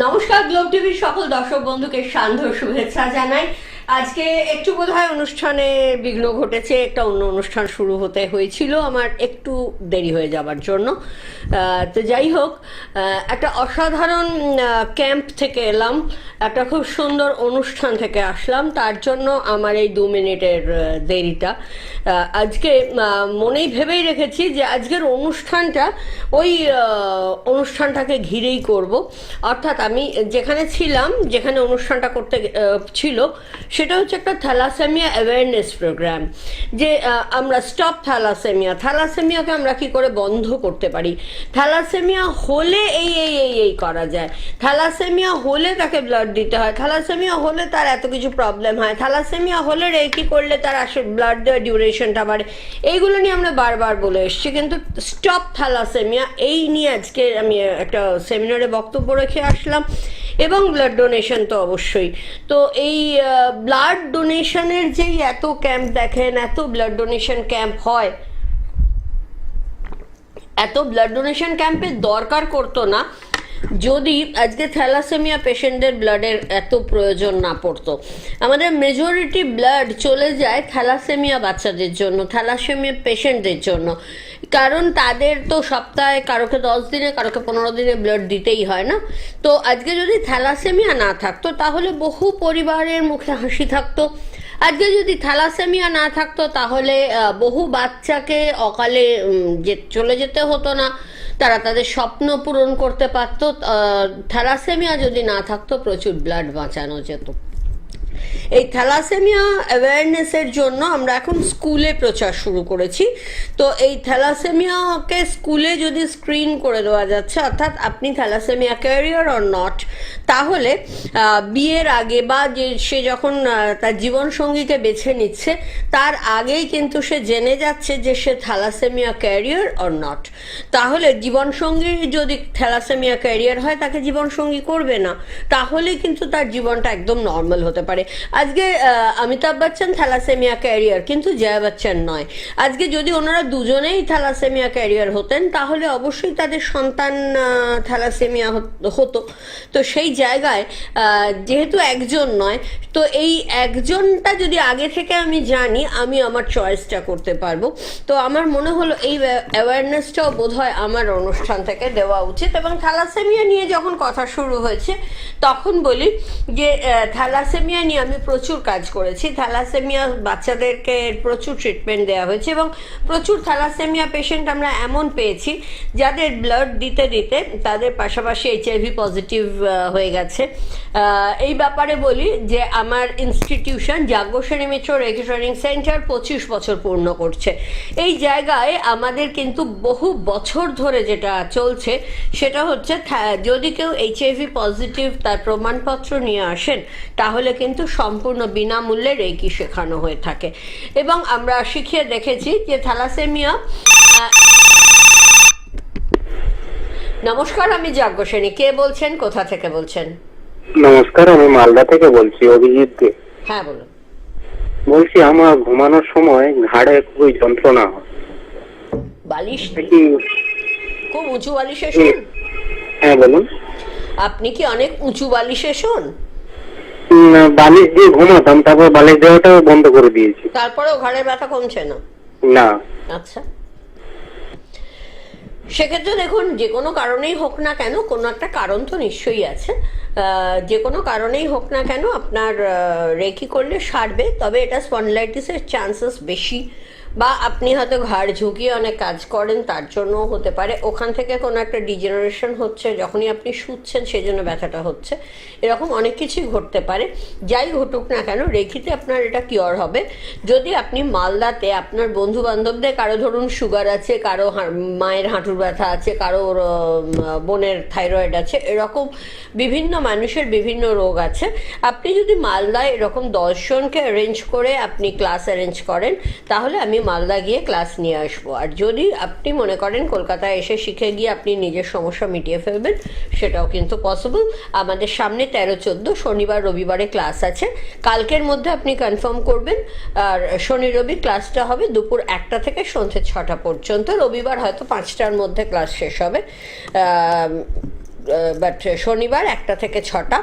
নমস্কার, গ্লোব টিভির সকল দর্শক বন্ধুকে সান্ধ্য শুভেচ্ছা জানাই। আজকে একটু বোধহয় অনুষ্ঠানে বিঘ্ন ঘটেছে, একটা অন্য অনুষ্ঠান শুরু হতে হয়েছিল আমার একটু দেরি হয়ে যাবার জন্য। তো যাই হোক, একটা অসাধারণ ক্যাম্প থেকে এলাম, একটা খুব সুন্দর অনুষ্ঠান থেকে আসলাম, তার জন্য আমার এই 2 মিনিটের দেরিটা। আজকে মনেই ভেবেই রেখেছি যে আজকের অনুষ্ঠানটা ওই অনুষ্ঠানটাকে ঘিরেই করব। অর্থাৎ আমি যেখানে ছিলাম, যেখানে অনুষ্ঠানটা করতে ছিল, সেটা হচ্ছে একটা থ্যালাসেমিয়া অ্যাওয়ারনেস প্রোগ্রাম। যে আমরা স্টপ থ্যালাসেমিয়াকে আমরা কি করে বন্ধ করতে পারি, থ্যালাসেমিয়া হলে এই করা যায়, থ্যালাসেমিয়া হলে তাকে ব্লাড দিতে হয়, থ্যালাসেমিয়া হলে তার এত কিছু প্রবলেম হয়, থ্যালাসেমিয়া হলে রেকি করলে তার ব্লাড দেওয়ার ডিউরেশনটা বাড়ে। এইগুলো নিয়ে আমরা বারবার বলে এসেছি, কিন্তু স্টপ থ্যালাসেমিয়া এই নিয়ে আজকে আমি একটা সেমিনারে বক্তব্য রেখে আসলাম। এবং ব্লাড ডোনেশন তো অবশ্যই। তো এই ব্লাড ডোনেশনের যেই এত ক্যাম্প দেখেন, এত ব্লাড ডোনেশন ক্যাম্প হয়, এত ব্লাড ডোনেশন ক্যাম্পের দরকার করতো না যদি আজকে থ্যালাসেমিয়া পেশেন্টদের ব্লাডের এত প্রয়োজন না পড়তো। আমাদের মেজরিটি ব্লাড চলে যায় থ্যালাসেমিয়া বাচ্চাদের জন্য, থ্যালাসেমিয়া পেশেন্টদের জন্য, কারণ তাদের তো সপ্তাহে কারোকে 10 দিনে, কারোকে 15 দিনে ব্লাড দিতেই হয় না। তো আজকে যদি থ্যালাসেমিয়া না থাকতো তাহলে বহু পরিবারের মুখে হাসি থাকতো। আজকে যদি থ্যালাসেমিয়া না থাকতো তাহলে বহু বাচ্চাকে অকালে চলে যেতে হতো না, তারা তাদের স্বপ্ন পূরণ করতে পারতো। থ্যালাসেমিয়া যদি না থাকতো প্রচুর ব্লাড বাঁচানো যেত। এই থ্যালাসেমিয়া অ্যাওয়ারনেসের জন্য আমরা এখন স্কুলে প্রচার শুরু করেছি। তো এই থ্যালাসেমিয়াকে স্কুলে যদি স্ক্রিন করে দেওয়া যাচ্ছে, অর্থাৎ আপনি থ্যালাসেমিয়া ক্যারিয়ার অর নট, তাহলে বিয়ের আগে বা যে সে যখন তার জীবনসঙ্গীকে বেছে নিচ্ছে তার আগেই কিন্তু সে জেনে যাচ্ছে যে সে থ্যালাসেমিয়া ক্যারিয়ার অর নট। তাহলে জীবনসঙ্গী যদি থ্যালাসেমিয়া ক্যারিয়ার হয় তাকে জীবনসঙ্গী করবে না, তাহলে কিন্তু তার জীবনটা একদম নর্মাল হতে পারে। আজকে অমিতাভ বচ্চন থ্যালাসেমিয়া ক্যারিয়ার, কিন্তু জয়া বচ্চন নয়। আজকে যদি ওনারা দুজনেই থ্যালাসেমিয়া ক্যারিয়ার হতেন তাহলে অবশ্যই তাদের সন্তান থ্যালাসেমিয়া হতো। তো সেই জায়গায় যেহেতু একজন নয়, তো এই একজনটা যদি আগে থেকে আমি জানি, আমি আমার চয়েসটা করতে পারবো। তো আমার মনে হলো এই অ্যাওয়ারনেসটাও বোধহয় আমার অনুষ্ঠান থেকে দেওয়া উচিত। এবং থ্যালাসেমিয়া নিয়ে যখন কথা শুরু হয়েছে তখন বলি যে থ্যালাসেমিয়া নিয়ে আমি প্রচুর কাজ করেছি। থ্যালাসেমিয়া বাচ্চাদেরকে প্রচুর ট্রিটমেন্ট দেওয়া হয়েছে এবং প্রচুর থ্যালাসেমিয়া পেশেন্ট আমরা এমন পেয়েছি যাদের ব্লাড দিতে দিতে তাদের পাশাপাশি HIV পজিটিভ হয়ে গেছে। এই ব্যাপারে বলি যে আমার ইনস্টিটিউশন যাজ্ঞসেনী মিত্র রেকি ট্রেনিং সেন্টার 25 বছর পূর্ণ করছে। এই জায়গায় আমাদের কিন্তু বহু বছর ধরে যেটা চলছে সেটা হচ্ছে যদি কেউ HIV পজিটিভ তার প্রমাণপত্র নিয়ে আসেন তাহলে কিন্তু সম্পূর্ণ বিনামূল্যে রেকি শেখানো হয়ে থাকে। এবং আমরা শিখিয়ে দেখেছি যে থ্যালাসেমিয়া। নমস্কার, আমি যাজ্ঞসেনী। কে বলছেন, কোথা থেকে বলছেন? নমস্কার, আমি মালদা থেকে বলছি, অভিজিৎ দে। হ্যাঁ বলুন। বলছি আমার ঘুমানোর সময় ঘাড়ে খুবই যন্ত্রণা হয়। বালিশ কি খুব উঁচু বালিশে শোন? হ্যাঁ বলুন। আপনি কি অনেক উঁচু বালিশে শোন? বালিশ দিয়ে ঘুমাতাম, তারপর বালিশ দেওয়াটাও বন্ধ করে দিয়েছি। তারপরেও ঘাড়ের ব্যথা কমছে না? না। আচ্ছা, সেক্ষেত্রে দেখুন, যে কোনো কারণেই হোক না কেন, কোনো একটা কারণ তো নিশ্চয়ই আছে। যে কোনো কারণেই হোক না কেন আপনার রেকি করলে সারবে, তবে এটা স্পন্ডিলাইটিসের চান্সেস বেশি, বা আপনি হয়তো ঘাড় ঝুঁকিয়ে অনেক কাজ করেন তার জন্যও হতে পারে। ওখান থেকে কোনো একটা ডিজেনারেশন হচ্ছে, যখনই আপনি শুচ্ছেন সেই জন্য ব্যথাটা হচ্ছে, এরকম অনেক কিছুই ঘটতে পারে। যাই ঘটুক না কেন, রেকিতে আপনার এটা কিওর হবে যদি আপনি মালদাতে আপনার বন্ধু বান্ধবদের কারো ধরুন সুগার আছে, কারো মায়ের হাঁটুর ব্যথা আছে, কারো বোনের থাইরয়েড আছে, এরকম বিভিন্ন মানুষের বিভিন্ন রোগ আছে। আপনি যদি মালদায় এরকম 10 জনকে অ্যারেঞ্জ করে আপনি ক্লাস অ্যারেঞ্জ করেন তাহলে আমি মালদা গিয়ে ক্লাস নিয়ে আসবো। আর যদি আপনি মনে করেন কলকাতায় এসে শিখে গিয়ে আপনি নিজের সমস্যা মিটিয়ে ফেলবেন, সেটাও কিন্তু পসিবল। আমাদের সামনে 13-14 শনিবার রবিবারে ক্লাস আছে। কালকের মধ্যে আপনি কনফার্ম করবেন। আর শনি রবি ক্লাসটা হবে দুপুর 1টা থেকে সন্ধ্যে 6টা পর্যন্ত। রবিবার হয়তো 5টার মধ্যে ক্লাস শেষ হবে। বাট শনিবার 1টা থেকে 6টা,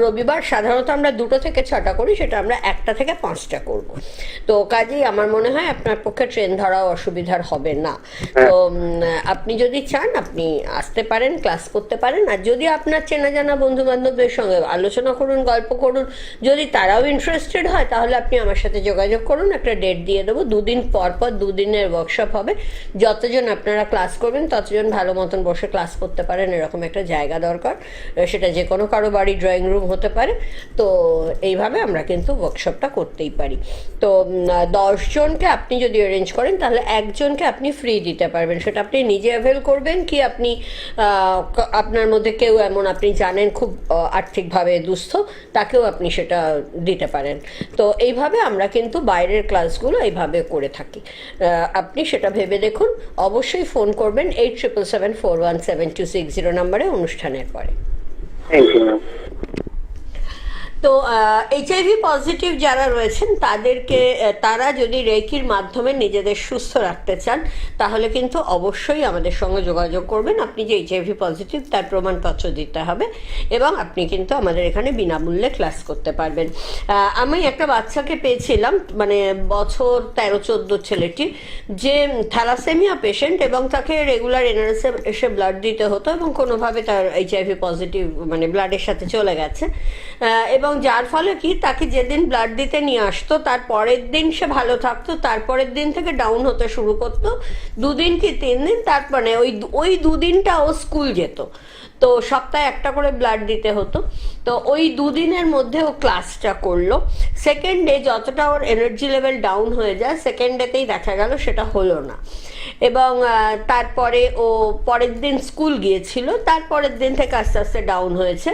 রবিবার সাধারণত আমরা 2টো থেকে 6টা করি, সেটা আমরা 1টা থেকে 5টা করব। তো কাজেই আমার মনে হয় আপনার পক্ষে ট্রেন ধরাও অসুবিধার হবে না। তো আপনি যদি চান আপনি আসতে পারেন, ক্লাস করতে পারেন। আর যদি আপনার চেনা জানা বন্ধু বান্ধবদের সঙ্গে আলোচনা করুন, গল্প করুন, যদি তারাও ইন্টারেস্টেড হয় তাহলে আপনি আমার সাথে যোগাযোগ করুন, একটা ডেট দিয়ে দেবো। 2 দিন পর 2 দিনের ওয়ার্কশপ হবে। যতজন আপনারা ক্লাস করবেন ততজন ভালো মতন বসে ক্লাস করতে পারেন, এরকম একটা জায়গা দরকার। সেটা যে কোনো কারো বাড়ি ড্রয়িং রুম হতে পারে। তো এইভাবে আমরা কিন্তু ওয়ার্কশপটা করতেই পারি। তো 10 জনকে আপনি যদি অ্যারেঞ্জ করেন তাহলে একজনকে আপনি ফ্রি দিতে পারবেন। সেটা আপনি নিজে অ্যাভেল করবেন কি আপনি আপনার মধ্যে কেউ এমন আপনি জানেন খুব আর্থিকভাবে দুস্থ, তাকেও আপনি সেটা দিতে পারেন। তো এইভাবে আমরা কিন্তু বাইরের ক্লাসগুলো এইভাবে করে থাকি। আপনি সেটা ভেবে দেখুন। অবশ্যই ফোন করবেন 8777417260 নম্বরে অনুষ্ঠানের পরে। Thank you ma'am. তো HIV পজিটিভ যারা রয়েছেন তাদেরকে তারা যদি রেকির মাধ্যমে নিজেদের সুস্থ রাখতে চান তাহলে কিন্তু অবশ্যই আমাদের সঙ্গে যোগাযোগ করবেন। আপনি যে HIV পজিটিভ তার প্রমাণপত্র দিতে হবে এবং আপনি কিন্তু আমাদের এখানে বিনামূল্যে ক্লাস করতে পারবেন। আমি একটা বাচ্চাকে পেয়েছিলাম, মানে বছর 13-14 ছেলেটি, যে থ্যালাসেমিয়া পেশেন্ট এবং তাকে রেগুলার এনআরএসে এসে ব্লাড দিতে হতো এবং কোনোভাবে তার HIV পজিটিভ মানে ব্লাডের সাথে চলে গেছে, এবং যার ফলে কি তাকে যেদিন ব্লাড দিতে নিয়ে আসতো তার পরের দিন সে ভালো থাকতো, তারপরের দিন থেকে ডাউন হতে শুরু করতো। 2 দিন কি 3 দিন, তারপরে ওই 2 দিনটা ও স্কুল যেত। তো সপ্তাহে একটা করে ব্লাড দিতে হতো। তো ওই 2 দিনের মধ্যে ও ক্লাসটা করলো। সেকেন্ড ডে যতটা ওর এনার্জি লেভেল ডাউন হয়ে যায়, সেকেন্ড ডেতেই দেখা গেল সেটা হলো না। এবং তারপরে ও পরের দিন স্কুল গিয়েছিল, তারপরের দিন থেকে আস্তে আস্তে ডাউন হয়েছে।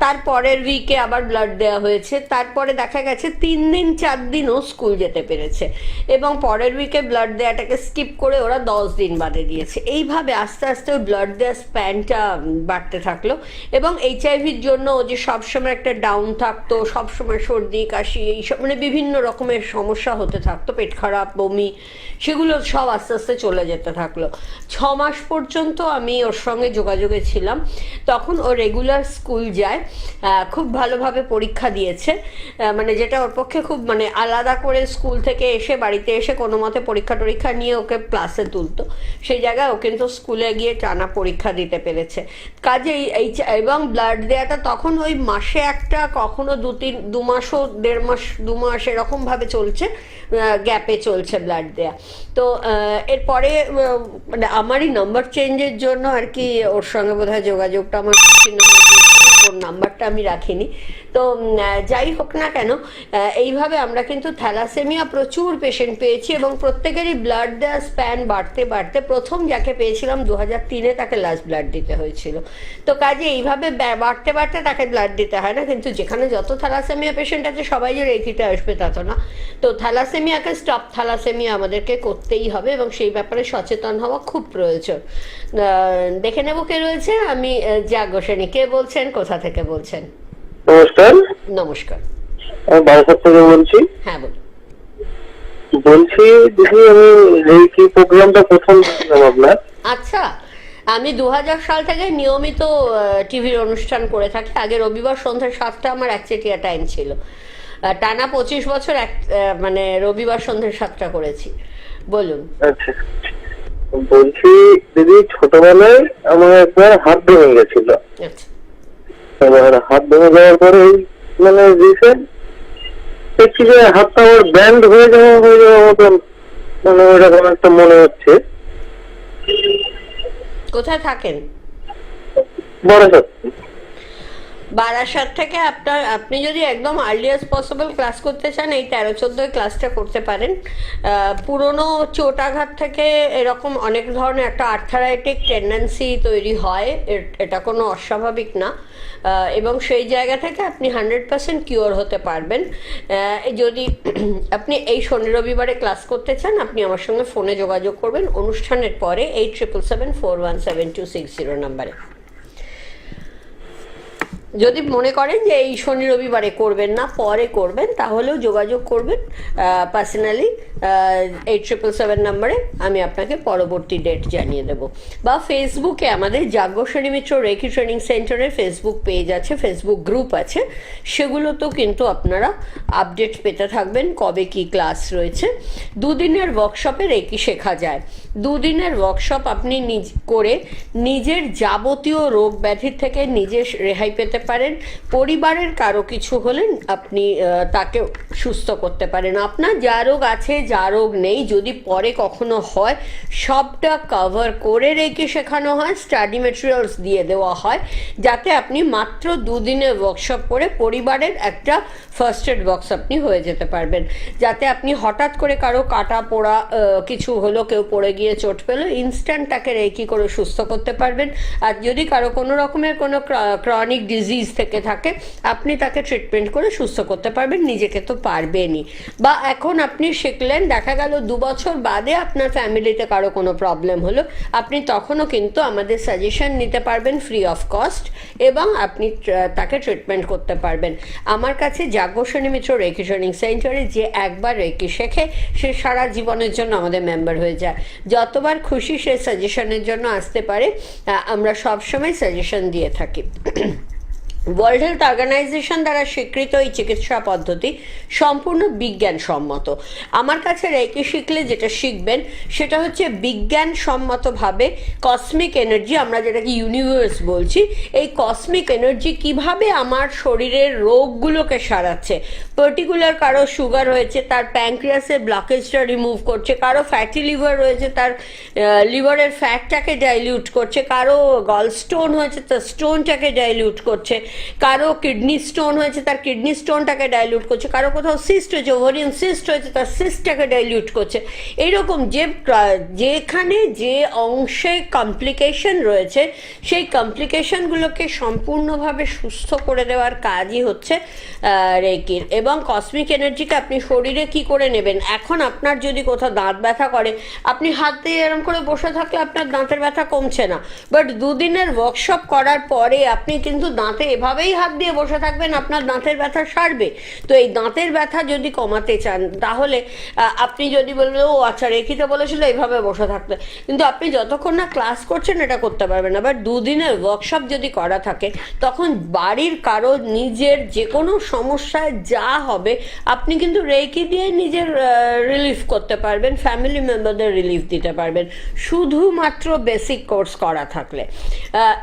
তারপরের উইকে আবার ব্লাড দেওয়া হয়েছে, তারপরে দেখা গেছে 3 দিন 4 দিন ও স্কুল যেতে পেরেছে এবং পরের উইকে ব্লাড দেওয়াটাকে স্কিপ করে ওরা 10 দিন বাদে দিয়েছে। এইভাবে আস্তে আস্তে ওই ব্লাড দেওয়ার স্প্যানটা বাড়তে থাকলো এবং এইচআইভির জন্য ও যে সবসময় একটা ডাউন থাকতো, সবসময় সর্দি কাশি এইসব মানে বিভিন্ন রকমের সমস্যা হতে থাকতো, পেট খারাপ, বমি, সেগুলো সব আস্তে আস্তে চলে যেতে থাকলো। 6 মাস পর্যন্ত আমি ওর সঙ্গে যোগাযোগে ছিলাম। তখন ও রেগুলার স্কুল যায়, খুব ভালোভাবে পরীক্ষা দিয়েছে, মানে যেটা ওর পক্ষে খুব মানে আলাদা করে স্কুল থেকে এসে বাড়িতে এসে কোনো মতে পরীক্ষা টরীক্ষা নিয়ে ওকে ক্লাসে তুলতো, সেই জায়গায় ও কিন্তু স্কুলে গিয়ে টানা পরীক্ষা দিতে পেরেছে। কাজেই এই এবং ব্লাড দেওয়াটা তখন ওই মাসে একটা, কখনো 2 মাসও 1.5 মাস 2 মাস এরকমভাবে চলছে, গ্যাপে চলছে ব্লাড দেয়া। তো এরপরে মানে আমারই নাম্বার চেঞ্জের জন্য আর কি ওর সঙ্গে বোধহয় যোগাযোগটা আমার বিচ্ছিন্ন হয়ে গিয়েছিল, ওর নাম্বারটা আমি রাখিনি। তো যাই হোক না কেন, এইভাবে আমরা কিন্তু থ্যালাসেমিয়া প্রচুর পেশেন্ট পেয়েছি এবং প্রত্যেকেরই ব্লাড দেওয়ার স্প্যান বাড়তে বাড়তে প্রথম যাকে পেয়েছিলাম 2003-এ তাকে লাস্ট ব্লাড দিতে হয়েছিল। তো কাজে এইভাবে বাড়তে বাড়তে তাকে ব্লাড দিতে হয় না, কিন্তু যেখানে যত থ্যালাসেমিয়া পেশেন্ট আছে সবাই যে রেকিতে আসবে তা তো না। তো থ্যালাসেমিয়াকে স্টপ থ্যালাসেমিয়া আমাদেরকে করতেই হবে এবং সেই ব্যাপারে সচেতন হওয়া খুব প্রয়োজন। দেখে নেব কে রয়েছে। আমি জাগোসেনী, কে বলছেন, কোথা থেকে বলছেন? নমস্কার। নমস্কার। আমি বারাসাত থেকে বলছি। হ্যাঁ বলুন। বলছি দিদি, আমি রেকি প্রোগ্রামটা প্রথম দেখলাম আপনার। আচ্ছা, আমি 2000 সাল থেকে নিয়মিত টিভির অনুষ্ঠান করে থাকি। আগে রবিবার সন্ধ্যা 7টা আমার একচেটিয়া টাইম ছিল। টানা 25 বছর মানে রবিবার সন্ধ্যা 7টা করেছি। বলুন। আচ্ছা, বলছি দিদি, ছোটবেলায় আমার একবার হাত ভেঙে গেছিল। আচ্ছা। এবার হাত ভেঙে যাওয়ার পরে মানে দেখছি যে হাতটা আমার ব্যান্ড হয়ে যাওয়ার মতন মানে ওইরকম একটা মনে হচ্ছে। কোথায় থাকেন? বারাসাত। বারাসাত থেকে আপনি যদি একদম আর্লিয়েস্ট পসিবল ক্লাস করতে চান এই 13-14 ক্লাসটা করতে পারেন। পুরনো চোটাঘাত থেকে এরকম অনেক ধরনের একটা আর্থারাইটিক টেন্ডেন্সি তৈরি হয়, এটা কোনো অস্বাভাবিক না, এবং সেই জায়গা থেকে আপনি 100% কিওর হতে পারবেন যদি আপনি এই শনি রবিবারে ক্লাস করতে চান। আপনি আমার সঙ্গে ফোনে যোগাযোগ করবেন অনুষ্ঠানের পরে 8777417260 নাম্বারে। যদি মনে করেন যে এই শনি রবিবারে করবেন না, পরে করবেন, তাহলেও যোগাযোগ করবেন পার্সোনালি। 8777 নম্বরে আমি আপনাকে পরবর্তী ডেট জানিয়ে দেব। বা ফেসবুকে আমাদের যাজ্ঞসেনী মিত্র রেকি ট্রেনিং সেন্টারের ফেসবুক পেজ আছে, ফেসবুক গ্রুপ আছে, সেগুলোতেও কিন্তু আপনারা আপডেট পেতে থাকবেন কবে কি ক্লাস রয়েছে। দুদিনের ওয়ার্কশপে রেকি শেখা যায়। দুদিনের ওয়ার্কশপ আপনি করে নিজের যাবতীয় রোগ ব্যাধির থেকে নিজে রেহাই পেতে পারেন। পরিবারের কারো কিছু হলে আপনি তাকে সুস্থ করতে পারেন। আপনার যা রোগ আছে, যা রোগ নেই, যদি পরে কখনো হয়, সবটা কভার করে রেখে শেখানো হয়, স্টাডি মেটেরিয়ালস দিয়ে দেওয়া হয়, যাতে আপনি মাত্র দুদিনের ওয়ার্কশপ করে পরিবারের একটা ফার্স্ট এড বক্স আপনি হয়ে যেতে পারবেন। যাতে আপনি হঠাৎ করে কারো কাটা পোড়া কিছু হলো, কেউ পড়ে গিয়ে চোট পেলো, ইনস্ট্যান্ট তাকে রেকি করে সুস্থ করতে পারবেন। আর যদি কারো কোনো রকমের কোনো ক্রনিক ডিজিজ থেকে থাকে, আপনি তাকে ট্রিটমেন্ট করে সুস্থ করতে পারবেন। নিজেকে তো পারবেনই। বা এখন আপনি শিখলেন, দেখা গেল 2 বছর বাদে আপনার ফ্যামিলিতে কারো কোনো প্রবলেম হলো, আপনি তখনও কিন্তু আমাদের সাজেশন নিতে পারবেন ফ্রি অফ কস্ট, এবং আপনি তাকে ট্রিটমেন্ট করতে পারবেন। আমার কাছে যাজ্ঞসেনী মিত্র রেকি ট্রেনিং সেন্টারে যে একবার রেকি শেখে, সে সারা জীবনের জন্য আমাদের মেম্বার হয়ে যায়। যতবার খুশি সে সাজেশনের জন্য আসতে পারে, আমরা সবসময় সাজেশন দিয়ে থাকি। ওয়ার্ল্ড হেলথ অর্গানাইজেশন দ্বারা স্বীকৃত এই চিকিৎসা পদ্ধতি সম্পূর্ণ বিজ্ঞানসম্মত। আমার কাছে রেকি শিখলে যেটা শিখবেন সেটা হচ্ছে বিজ্ঞানসম্মতভাবে কসমিক এনার্জি, আমরা যেটাকে ইউনিভার্স বলছি, এই কসমিক এনার্জি কিভাবে আমার শরীরের রোগগুলোকে সারাচ্ছে। পার্টিকুলার কারো সুগার হয়েছে, তার প্যানক্রিয়াসের ব্লকেজটা রিমুভ করছে, কারো ফ্যাটি লিভার রয়েছে, তার লিভারের ফ্যাটটাকে ডাইলিউট করছে, কারো গল স্টোন হয়েছে, তার স্টোনটাকে ডাইলিউট করছে, কারো কিডনি স্টোন হয়েছে, তার কিডনি স্টোনটাকে ডাইলিউট করছে, কারো কোথাও সিস্ট হয়েছে, ওভারিয়ান সিস্ট হয়েছে, তার সিস্টটাকে ডাইলিউট করছে। এইরকম যেখানে যে অংশে কমপ্লিকেশন রয়েছে, সেই কমপ্লিকেশনগুলোকে সম্পূর্ণভাবে সুস্থ করে দেওয়ার কাজই হচ্ছে রেকির। এবং কসমিক এনার্জিকে আপনি শরীরে কি করে নেবেন, এখন আপনার যদি কোথাও দাঁত ব্যথা করে, আপনি হাত দিয়ে এরম করে বসে থাকলে আপনার দাঁতের ব্যথা কমছে না, বাট দুদিনের ওয়ার্কশপ করার পরে আপনি কিন্তু দাঁতে এভাবেই হাত দিয়ে বসে থাকবেন, আপনার দাঁতের ব্যথা সারবে। তো এই দাঁতের ব্যথা যদি কমাতে চান, তাহলে আপনি যদি বলবেন ও আচ্ছা রেকিতে বলেছিল এইভাবে বসে থাকতে, কিন্তু আপনি যতক্ষণ না ক্লাস করছেন এটা করতে পারবেন না। বাট দুদিনের ওয়ার্কশপ যদি করা থাকে, তখন বাড়ির কারো নিজের যে কোনো সমস্যায় যা হবে, আপনি কিন্তু রেকি দিয়ে নিজের রিলিফ করতে পারবেন, ফ্যামিলি মেম্বারদের রিলিফ দিতে পারবেন, শুধুমাত্র বেসিক কোর্স করা থাকলে।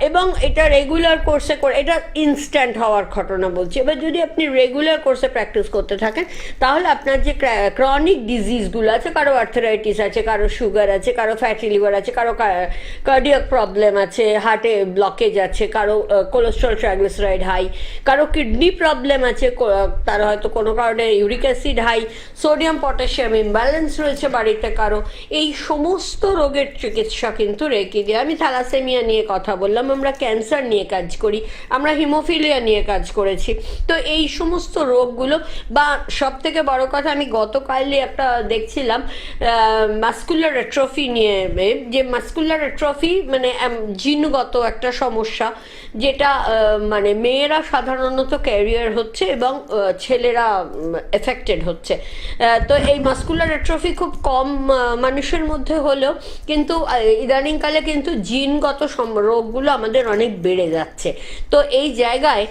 এবং এটা রেগুলার কোর্সে করে, এটা ইনস্ট্যান্ট হওয়ার ঘটনা বলছি। এবার যদি আপনি রেগুলার কোর্সে প্র্যাকটিস করতে থাকেন, তাহলে আপনার যে ক্রনিক ডিজিজগুলো আছে, কারো আর্থারাইটিস আছে, কারো সুগার আছে, কারো ফ্যাটি লিভার আছে, কারো কার্ডিয়াক প্রবলেম আছে, হার্টে ব্লকেজ আছে, কারো কোলেস্ট্রল ট্রাইগ্লিসারাইড হাই, কারো কিডনি প্রবলেম আছে, তার হয়তো কোনো কারণে uric acid high, sodium potassium imbalance রয়েছে বাড়িতে কারো, এই সমস্ত রোগের চিকিৎসা কিন্তু রেকি দিয়ে। আমি থ্যালাসেমিয়া নিয়ে কথা বললাম, আমরা ক্যান্সার নিয়ে কাজ করি, আমরা হিমোফিলিয়া নিয়ে কাজ করেছি। তো এই সমস্ত রোগগুলো, বা সব থেকে বড় কথা, আমি গতকালই একটা দেখছিলাম মাস্কুলার অ্যাট্রফি নিয়ে, যে মাস্কুলার অ্যাট্রফি মানে জিনগত একটা সমস্যা, যেটা মানে মেয়েরা সাধারণত ক্যারিয়ার হচ্ছে এবং ছেলেরা এফেক্টেড হচ্ছে। তো এই মাস্কুলার অ্যাট্রফি খুব কম মানুষের মধ্যে হলেও কিন্তু ইদানিংকালে কিন্তু জিনগত রোগগুলো আমাদের অনেক বেড়ে যাচ্ছে। তো এই জায়গায়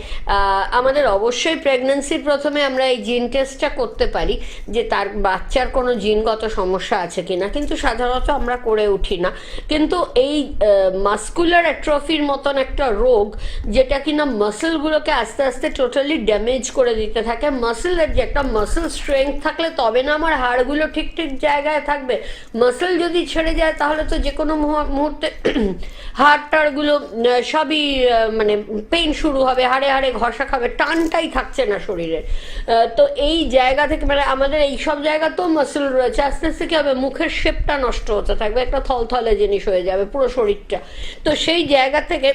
আমাদের অবশ্যই প্রেগন্যান্সির প্রথমে আমরা এই জিন টেস্টটা করতে পারি যে তার বাচ্চার কোনো জিনগত সমস্যা আছে কিনা, কিন্তু সাধারণত আমরা করে উঠি না। কিন্তু এই মাস্কুলার অ্যাট্রফির মতন একটা রোগ, যেটা কিনা মাসেলগুলোকে আস্তে আস্তে টোটালি ড্যামেজ করে দিতে থাকে। মাসেলের যে একটা মাসেল স্ট্রেংথ থাকলে তবে না আমার হাড়গুলো ঠিক ঠিক জায়গায় থাকবে। মাসেল যদি ছেড়ে যায়, তাহলে তো যে কোনো মুহূর্তে হাড় টাড়গুলো সবই মানে পেইন শুরু হবে, হাড়ে হাড়ে ঘষা খাবে, টানটাই থাকছে না শরীরের। তো এই জায়গা থেকে মানে আমাদের এই সব জায়গাতেও মাসেল রয়েছে, আস্তে আস্তে কি হবে, মুখের শেপটা নষ্ট হতে থাকবে, একটা থলথলে জিনিস হয়ে যাবে পুরো শরীরটা। তো সেই জায়গা থেকে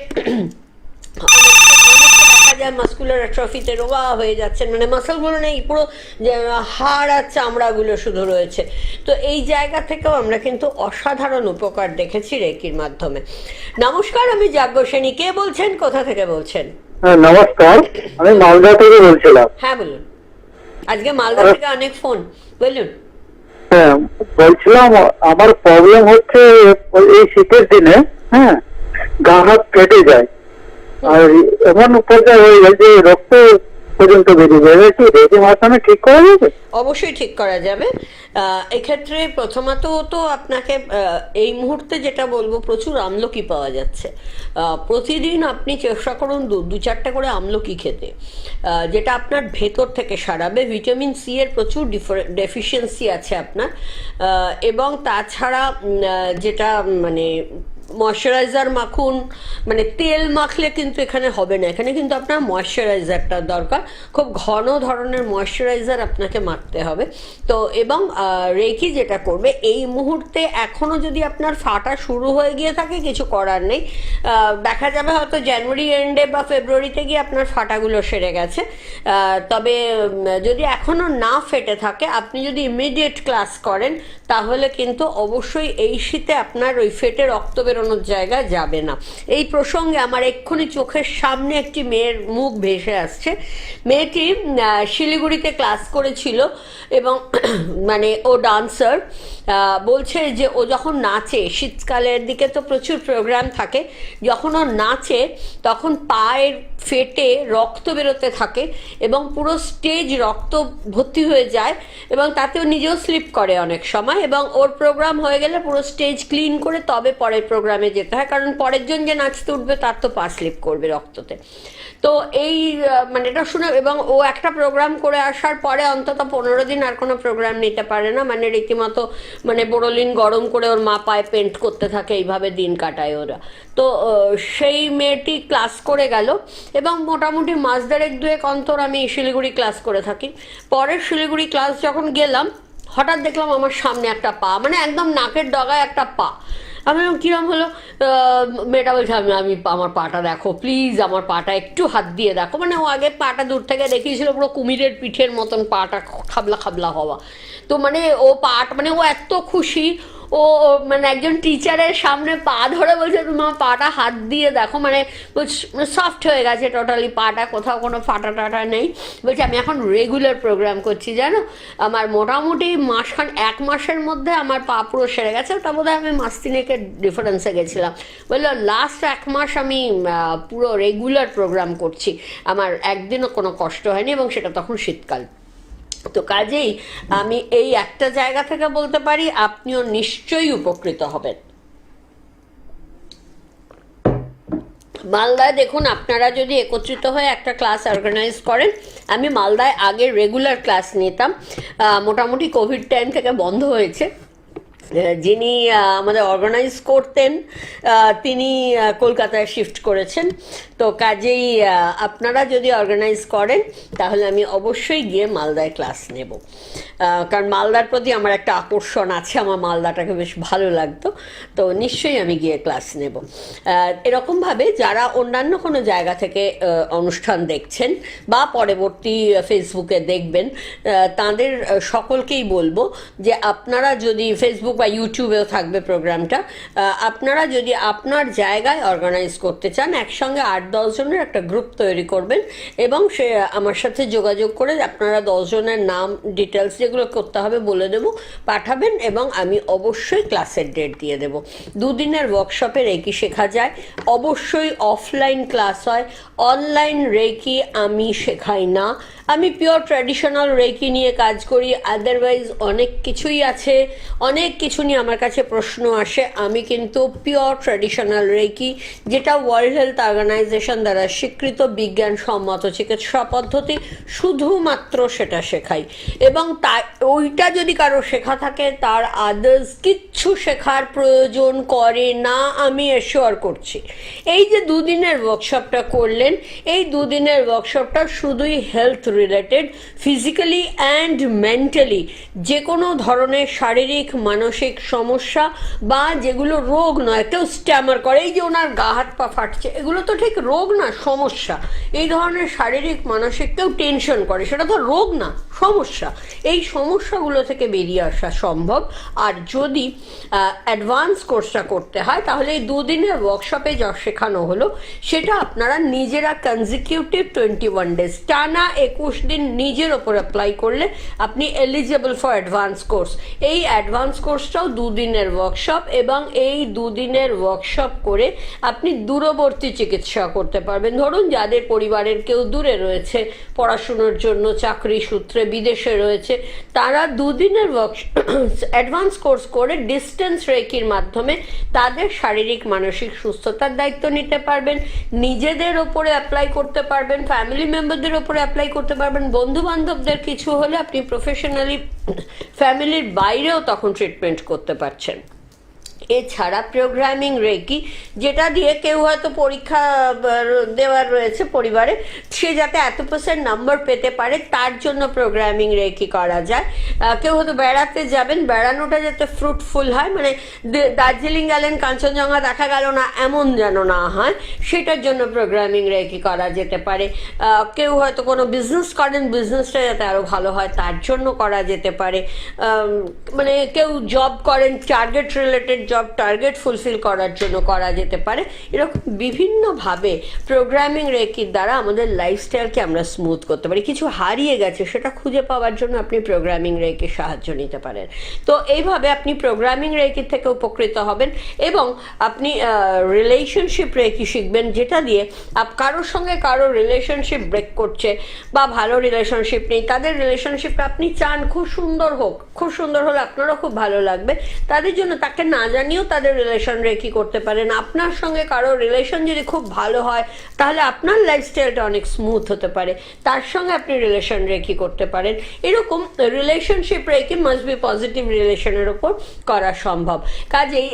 দেখা যায় মাস্কুলার অ্যাট্রফিতে রোগা হয়ে যাচ্ছে, মানে মাসলগুলো নেই, পুরো হাড় আর চামড়াগুলো শুধু রয়েছে। তো এই জায়গা থেকেও আমরা কিন্তু অসাধারণ উপকার দেখেছি রেকির মাধ্যমে। নমস্কার, আমি যাজ্ঞসেনী। কে বলছেন, কোথা থেকে বলছেন? হ্যাঁ নমস্কার, আমি মালদা থেকে বলছিলাম। হ্যাঁ বলুন। আজকে মালদা থেকে অনেক ফোন, বলুন। হ্যাঁ, বলছিলাম আমার প্রবলেম হচ্ছে এই শীতের দিনে, হ্যাঁ, গা হাত কেটে যায়, আর এমন পর্যায়ে হয়ে যায় যে রক্ত পর্যন্ত বেরিয়ে যায়। কি রেজিম আসামে ঠিক করা যাবে? অবশ্যই ঠিক করা যাবে। এক্ষেত্রে প্রথমত তো আপনাকে এই মুহূর্তে যেটা বলবো, প্রচুর আমলকি পাওয়া যাচ্ছে। প্রতিদিন আপনি চেষ্টা করুন দু চারটে করে আমলকি খেতে, যেটা আপনার ভেতর থেকে সারাবে। ভিটামিন সি এর প্রচুর ডেফিসিয়েন্সি আছে আপনার, এবং তাছাড়া যেটা মানে ময়শ্চারাইজার মাখুন, মানে তেল মাখলে কিন্তু এখানে হবে না, এখানে কিন্তু আপনার ময়শ্চারাইজারটা দরকার, খুব ঘন ধরনের ময়শ্চারাইজার আপনাকে মাখতে হবে। তো এবং রেকি যেটা করবে এই মুহূর্তে, এখনো যদি আপনার ফাটা শুরু হয়ে গিয়ে থাকে কিছু করার নেই, দেখা যাবে হয়তো জানুয়ারি এন্ডে বা ফেব্রুয়ারিতে গিয়ে আপনার ফাটাগুলো সেরে গেছে। তবে যদি এখনো না ফেটে থাকে, আপনি যদি ইমিডিয়েট ক্লাস করেন তাহলে কিন্তু অবশ্যই এই শীতে আপনার ওই ফেটে রক্ত বেরোনোর জায়গা যাবে না। এই প্রসঙ্গে আমার এক্ষুনি চোখের সামনে একটি মেয়ের মুখ ভেসে আসছে। মেয়েটি শিলিগুড়িতে ক্লাস করেছিল এবং মানে ও ডান্সার। বলছে যে ও যখন নাচে, শীতকালের দিকে তো প্রচুর প্রোগ্রাম থাকে, যখন ও নাচে তখন পায়ের ফেটে রক্ত বেরোতে থাকে এবং পুরো স্টেজ রক্ত ভর্তি হয়ে যায়, এবং তাতেও নিজেও স্লিপ করে অনেক সময়, এবং ওর প্রোগ্রাম হয়ে গেলে পুরো স্টেজ ক্লিন করে তবে পরের প্রোগ্রামে যেতে হয়, কারণ পরের জন যে নাচতে উঠবে তার তো পা স্লিপ করবে রক্ততে। তো এই মানে এটা শুনে, এবং ও একটা প্রোগ্রাম করে আসার পরে অন্তত 15 দিন আর কোনো প্রোগ্রাম নিতে পারে না, মানে রীতিমতো মানে বোরোলিন গরম করে ওর মা পায়ে পেন্ট করতে থাকে, এইভাবে দিন কাটায় ওরা। তো সেই মেয়েটি ক্লাস করে গেল, এবং মোটামুটি মাস দেড়েক দুয়েক অন্তর আমি শিলিগুড়ি ক্লাস করে থাকি। পরের শিলিগুড়ি ক্লাস যখন গেলাম, হঠাৎ দেখলাম আমার সামনে একটা পা, মানে একদম নাকের ডগায় একটা পা। আমি কিরম হলো, মেয়েটা বলছে আমি আমার পাটা দেখো প্লিজ, আমার পাটা একটু হাত দিয়ে দেখো। মানে ও আগে পাটা দূর থেকে দেখিয়েছিল, পুরো কুমিরের পিঠের মতন পাটা, খাবলা খাবলা হওয়া। তো মানে ও পাট, মানে ও এত খুশি, ও মানে একজন টিচারের সামনে পা ধরে বলছে তোমার পাটা হাত দিয়ে দেখো, মানে সফট হয়ে গেছে টোটালি পাটা, কোথাও কোনো ফাটা টাটা নেই। বলছে আমি এখন রেগুলার প্রোগ্রাম করছি জানো, আমার মোটামুটি এক মাসের মধ্যে আমার পা পুরো সেরে গেছে। ওটা বোধ হয় আমি মাস তিনেকের ডিফারেন্সে গেছিলাম। বললো লাস্ট 1 মাস আমি পুরো রেগুলার প্রোগ্রাম করছি, আমার একদিনও কোনো কষ্ট হয়নি, এবং সেটা তখন শীতকাল। তো কাজেই আমি এই একটা জায়গা থেকে বলতে পারি আপনিও নিশ্চয়ই উপকৃত হবেন। মালদায় দেখুন, আপনারা যদি একত্রিত হয়ে একটা ক্লাস অর্গানাইজ করেন, আমি মালদায় আগে রেগুলার ক্লাস নিতাম, মোটামুটি কোভিড টাইম থেকে বন্ধ হয়েছে। যিনি আমাদের অর্গানাইজ করতেন তিনি কলকাতায় শিফট করেছেন। তো কাজেই আপনারা যদি অর্গানাইজ করেন তাহলে আমি অবশ্যই গিয়ে মালদায় ক্লাস নেব, কারণ মালদার প্রতি আমার একটা আকর্ষণ আছে, আমার মালদাটাকে বেশ ভালো লাগতো। তো নিশ্চয়ই আমি গিয়ে ক্লাস নেব। এরকমভাবে যারা অন্যান্য কোনো জায়গা থেকে অনুষ্ঠান দেখছেন বা পরবর্তী ফেসবুকে দেখবেন, তাদের সকলকেই বলবো যে আপনারা যদি ফেসবুক বা ইউটিউবেও থাকবে প্রোগ্রামটা, আপনারা যদি আপনার জায়গায় অর্গানাইজ করতে চান, একসঙ্গে 8-10 জনের একটা গ্রুপ তৈরি করবেন, এবং সে আমার সাথে যোগাযোগ করে আপনারা 10 জনের নাম ডিটেলস যেগুলো করতে হবে বলে দেবো, পাঠাবেন, এবং আমি অবশ্যই ক্লাসের ডেট দিয়ে দেবো। 2 দিনের ওয়ার্কশপে রেকি শেখা যায়, অবশ্যই অফলাইন ক্লাস হয়, অনলাইন রেকি আমি শেখাই না। আমি পিওর ট্র্যাডিশনাল রেকি নিয়ে কাজ করি, আদারওয়াইজ অনেক কিছুই আছে, অনেক কিছু নিয়ে আমার কাছে প্রশ্ন আসে। আমি কিন্তু পিওর ট্র্যাডিশনাল রেকি, যেটা ওয়ার্ল্ড হেলথ অর্গানাইজেশন দ্বারা স্বীকৃত বিজ্ঞানসম্মত চিকিৎসা পদ্ধতি, শুধুমাত্র সেটা শেখাই। এবং ওইটা যদি কারো শেখা থাকে, তার আদার্স কিচ্ছু শেখার প্রয়োজন করে না, আমি এশিওর করছি। এই যে 2 দিনের ওয়ার্কশপটা করলেন, এই 2 দিনের ওয়ার্কশপটা শুধুই health related, physically and mentally যে কোনো ধরনের শারীরিক মানসিক মানসিক সমস্যা বা যেগুলো রোগ নয়, কেউ স্ট্যামার করে, এই যে ওনার গা হাত পা ফাটছে, এগুলো তো ঠিক রোগ না, সমস্যা। এই ধরনের শারীরিক মানসিক, কেউ টেনশন করে, সেটা তো রোগ না, সমস্যা। এই সমস্যাগুলো থেকে বেরিয়ে আসা সম্ভব। আর যদি অ্যাডভান্স কোর্সটা করতে হয় তাহলে এই 2 দিনের ওয়ার্কশপে যা শেখানো হলো সেটা আপনারা নিজেরা কনজিকিউটিভ 21 ডেজ টানা 21 দিন নিজের ওপর অ্যাপ্লাই করলে আপনি এলিজিবল ফর অ্যাডভান্স কোর্স। এই অ্যাডভান্স কোর্সটাও 2 দিনের ওয়ার্কশপ, এবং এই 2 দিনের ওয়ার্কশপ করে আপনি দূরবর্তী চিকিৎসা করতে পারবেন। ধরুন যাদের পরিবারের কেউ দূরে রয়েছে পড়াশুনোর জন্য, চাকরি সূত্রে বিদেশে রয়েছে, তারা 2 দিনের অ্যাডভান্স কোর্স করে ডিস্টেন্স রেকির মাধ্যমে তাদের শারীরিক মানসিক সুস্থতার দায়িত্ব নিতে পারবেন, নিজেদের ওপরে অ্যাপ্লাই করতে পারবেন, ফ্যামিলি মেম্বারদের ওপরে অ্যাপ্লাই করতে পারবেন, বন্ধু বান্ধবদের কিছু হলে আপনি প্রফেশনালি ফ্যামিলির বাইরেও তখন ট্রিটমেন্ট করতে পারছেন। এছাড়া প্রোগ্রামিং রেকি, যেটা দিয়ে কেউ হয়তো পরীক্ষা দেওয়ার রয়েছে পরিবারে, সে যাতে এত % নাম্বার পেতে পারে তার জন্য প্রোগ্রামিং রেকি করা যায়। কেউ হয়তো বেড়াতে যাবেন, বেড়ানোটা যাতে ফ্রুটফুল হয়, মানে দার্জিলিং গেলেন কাঞ্চনজঙ্ঘা দেখা গেল না এমন যেন না হয়, সেটার জন্য প্রোগ্রামিং রেকি করা যেতে পারে। কেউ হয়তো কোনো বিজনেস করেন, বিজনেসটা যাতে আরও ভালো হয় তার জন্য করা যেতে পারে। মানে কেউ জব করেন, target related job, target fulfil করার জন্য করা যেতে পারে। এরকম বিভিন্নভাবে প্রোগ্রামিং রেকির দ্বারা আমাদের লাইফস্টাইলকে আমরা স্মুথ করতে পারি। কিছু হারিয়ে গেছে সেটা খুঁজে পাওয়ার জন্য আপনি প্রোগ্রামিং রেকির সাহায্য নিতে পারেন। তো এইভাবে আপনি প্রোগ্রামিং রেকির থেকে উপকৃত হবেন, এবং আপনি রিলেশনশিপ রেকি শিখবেন, যেটা দিয়ে কারোর সঙ্গে কারো রিলেশনশিপ ব্রেক করছে বা ভালো রিলেশনশিপ নেই, তাদের রিলেশনশিপ আপনি চান খুব সুন্দর হোক, খুব সুন্দর হলে আপনারও খুব ভালো লাগবে, তাদের জন্য তাকে না জানিয়েও তাদের রিলেশন রেকি করতে পারেন। আপনার সঙ্গে কারো রিলেশন যদি খুব ভালো হয় তাহলে আপনার লাইফস্টাইলটা অনেক স্মুথ হতে পারে, তার সঙ্গে আপনি রিলেশন রেকি করতে পারেন। এরকম relationship reiki must be positive রিলেশনের উপর করা সম্ভব। কাজেই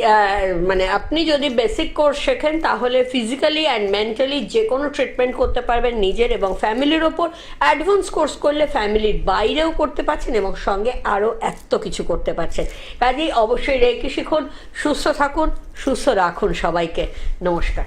মানে আপনি যদি বেসিক কোর্স শেখেন তাহলে ফিজিক্যালি অ্যান্ড মেন্টালি যে কোনো ট্রিটমেন্ট করতে পারবেন নিজের এবং ফ্যামিলির ওপর। অ্যাডভান্স কোর্স করলে ফ্যামিলির বাইরেও করতে পারছেন এবং সঙ্গে আরও এত কিছু করতে পারছেন। কাজেই অবশ্যই রেকি শিখুন, সুস্থ থাকুন, সুস্থ রাখুন সবাইকে। নমস্কার।